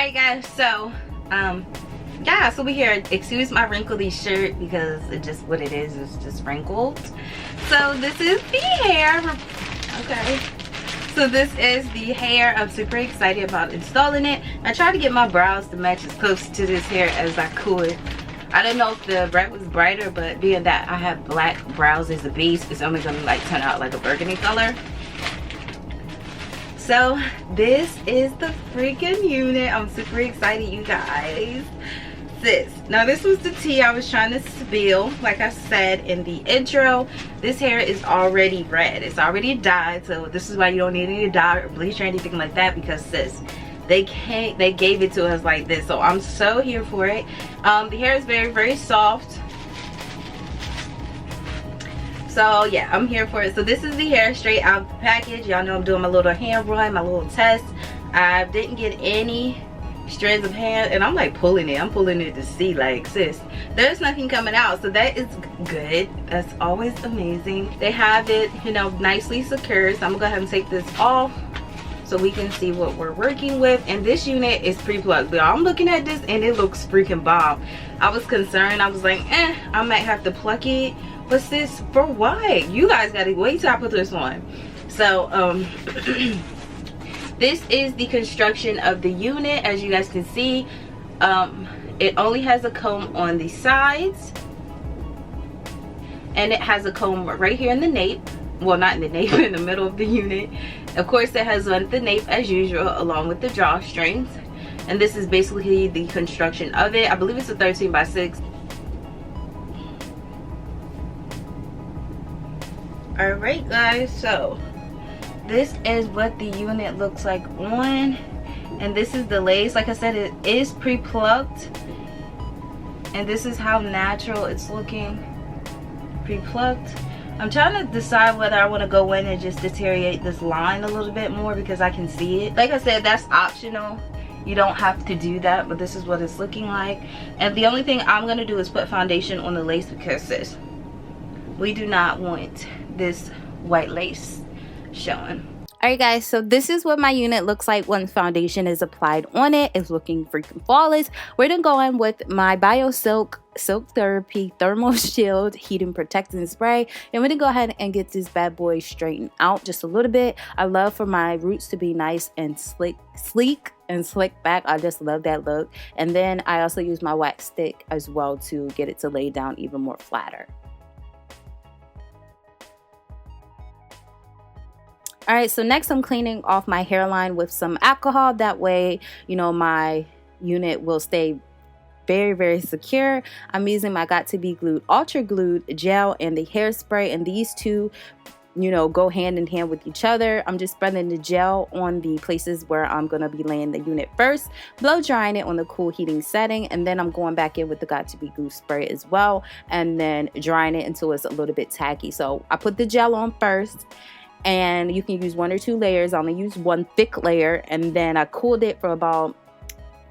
Alright guys, so yeah, so we here. Excuse my wrinkly shirt because it's just what it is. It's just wrinkled. So this is the hair. Okay. So this is the hair. I'm super excited about installing it. I tried to get my brows to match as close to this hair as I could. I don't know if the red was brighter, but being that I have black brows as a base, it's only gonna like turn out like a burgundy color. So this is the freaking unit. I'm super excited, you guys. Now this was the tea I was trying to spill. Like I said in the intro, this hair is already red. It's already dyed, so this is why you don't need any dye or bleach or anything like that, because sis, they gave it to us like this. So I'm so here for it. The hair is very, very soft. So yeah, I'm here for it. So this is the hair straight out of the package. Y'all know I'm doing my little hand run, my little test. I didn't get any strands of hair, and I'm like pulling it. I'm pulling it to see, like, sis, there's nothing coming out, so that is good. That's always amazing. They have it, you know, nicely secured. So I'm gonna go ahead and take this off so we can see what we're working with. And this unit is pre-plucked. I'm looking at this and it looks freaking bomb. I was concerned. I was like, I might have to pluck it. But sis, for what? You guys gotta wait till I put this on. So this is the construction of the unit. As you guys can see, it only has a comb on the sides, and it has a comb right here in the nape. Well, not in the nape, in the middle of the unit. Of course, it has on the nape as usual, along with the drawstrings. And this is basically the construction of it. I believe it's a 13 by 6. Alright guys, so this is what the unit looks like on, and this is the lace. Like I said, it is pre-plucked, and this is how natural it's looking, pre-plucked. I'm trying to decide whether I want to go in and just deteriorate this line a little bit more because I can see it. Like I said, that's optional. You don't have to do that, but this is what it's looking like. And the only thing I'm going to do is put foundation on the lace, because sis, we do not want this white lace showing. Alright guys, so this is what my unit looks like once foundation is applied on it. It's looking freaking flawless. We're gonna go in with my 𝚘𝚘 Silk Therapy Thermal Shield Heat and Protectant Spray, and we're gonna go ahead and get this bad boy straightened out just a little bit. I love for my roots to be nice and sleek and slick back. I just love that look. And then I also use my wax stick as well to get it to lay down even more flatter. Alright, so next I'm cleaning off my hairline with some alcohol. That way, you know, my unit will stay very, very secure. I'm using my got2b Ultra Glued gel and the hairspray, and these two, you know, go hand in hand with each other. I'm just spreading the gel on the places where I'm going to be laying the unit first, blow drying it on the cool heating setting, and then I'm going back in with the got2b glue spray as well, and then drying it until it's a little bit tacky. So I put the gel on first, and you can use 1 or 2 layers. I only use 1 thick layer, and then I cooled it for about,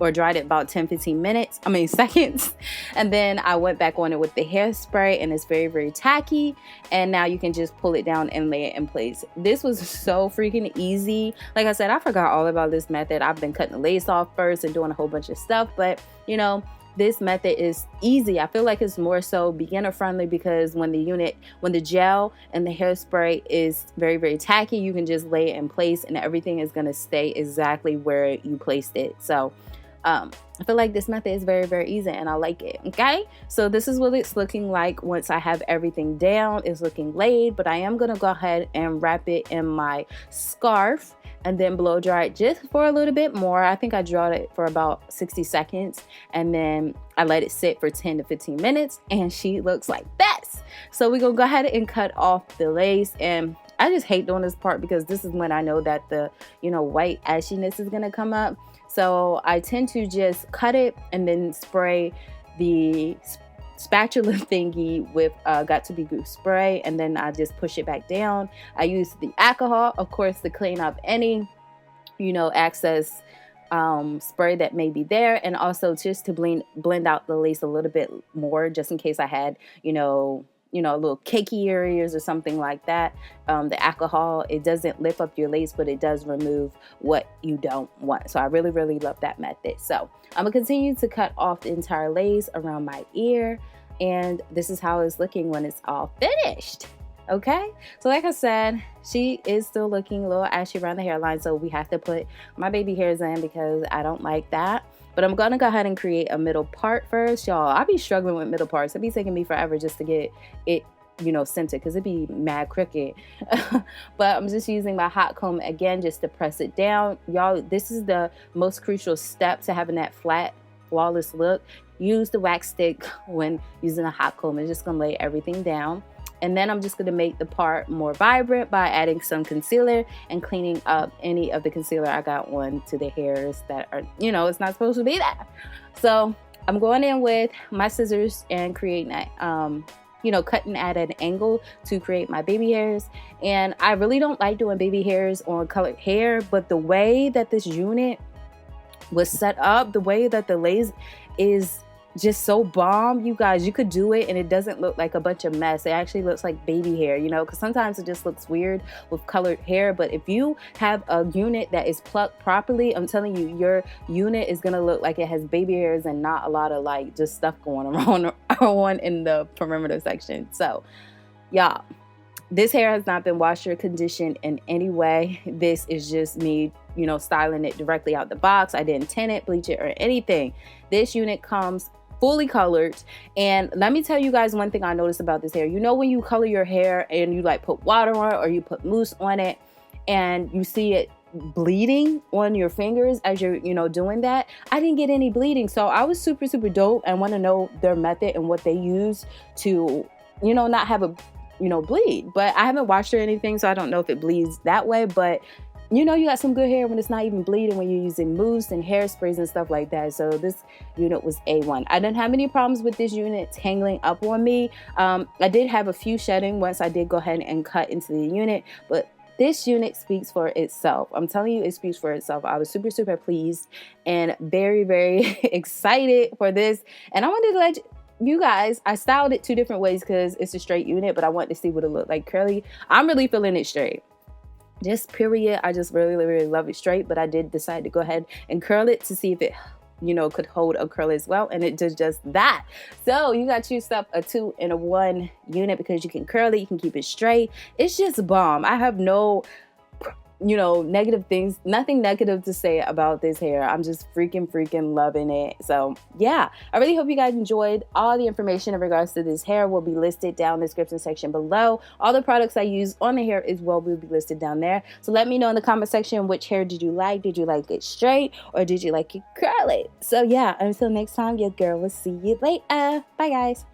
or dried it about 10-15 seconds, and then I went back on it with the hairspray, and it's very, very tacky. And now you can just pull it down and lay it in place. This was so freaking easy. Like I said, I forgot all about this method. I've been cutting the lace off first and doing a whole bunch of stuff, but you know, this method is easy. I feel like it's more so beginner friendly, because when the gel and the hairspray is very, very tacky, you can just lay it in place and everything is going to stay exactly where you placed it. So I feel like this method is very, very easy, and I like it. Okay, so this is what it's looking like once I have everything down. It's looking laid, but I am going to go ahead and wrap it in my scarf and then blow dry it just for a little bit more. I think I dried it for about 60 seconds, and then I let it sit for 10-15 minutes, and she looks like this. So we're gonna go ahead and cut off the lace, and I just hate doing this part because this is when I know that the, you know, white ashiness is gonna come up. So I tend to just cut it and then spray the spatula thingy with got2b glue spray, and then I just push it back down. I use the alcohol, of course, to clean up any, you know, excess spray that may be there, and also just to blend out the lace a little bit more, just in case I had, you know, little cakey areas or something like that. The alcohol, it doesn't lift up your lace, but it does remove what you don't want. So I really, really love that method. So I'm gonna continue to cut off the entire lace around my ear, and this is how it's looking when it's all finished. Okay, so like I said, she is still looking a little ashy around the hairline, so we have to put my baby hairs in because I don't like that. But I'm gonna go ahead and create a middle part first, y'all. I be struggling with middle parts. It be taking me forever just to get it, centered, because it be mad crooked. But I'm just using my hot comb again just to press it down. Y'all, this is the most crucial step to having that flat, flawless look. Use the wax stick when using a hot comb. It's just gonna lay everything down. And then I'm just going to make the part more vibrant by adding some concealer and cleaning up any of the concealer I got on to the hairs that are, it's not supposed to be there. So I'm going in with my scissors and creating that, cutting at an angle to create my baby hairs. And I really don't like doing baby hairs on colored hair, but the way that this unit was set up, the way that the lace is just so bomb, you guys. You could do it and it doesn't look like a bunch of mess. It actually looks like baby hair, because sometimes it just looks weird with colored hair. But if you have a unit that is plucked properly, I'm telling you, your unit is gonna look like it has baby hairs and not a lot of like just stuff going on in the perimeter section. So y'all, this hair has not been washed or conditioned in any way. This is just me, styling it directly out the box. I didn't tint it, bleach it, or anything. This unit comes fully colored. And let me tell you guys one thing I noticed about this hair. When you color your hair and you like put water on it or you put mousse on it and you see it bleeding on your fingers as you're doing that, I didn't get any bleeding. So I was super, super dope and want to know their method and what they use to not have a bleed. But I haven't washed or anything, so I don't know if it bleeds that way. But you got some good hair when it's not even bleeding, when you're using mousse and hairsprays and stuff like that. So this unit was A1. I didn't have any problems with this unit tangling up on me. I did have a few shedding once I did go ahead and cut into the unit, but this unit speaks for itself. I'm telling you, it speaks for itself. I was super, super pleased and very, very excited for this. And I wanted to let you guys, I styled it 2 different ways because it's a straight unit, but I wanted to see what it looked like curly. I'm really feeling it straight. Just period. I just really, really love it straight, but I did decide to go ahead and curl it to see if it, could hold a curl as well. And it does just that. So you got to choose up a 2 and a 1 unit because you can curl it, you can keep it straight. It's just bomb. I have no negative things, nothing negative to say about this hair. I'm just freaking loving it. So yeah, I really hope you guys enjoyed. All the information in regards to this hair will be listed down in the description section below. All the products I use on the hair as well will be listed down there. So let me know in the comment section, which hair did you like? Did you like it straight or did you like it curly? So yeah, until next time, your girl will see you later. Bye guys.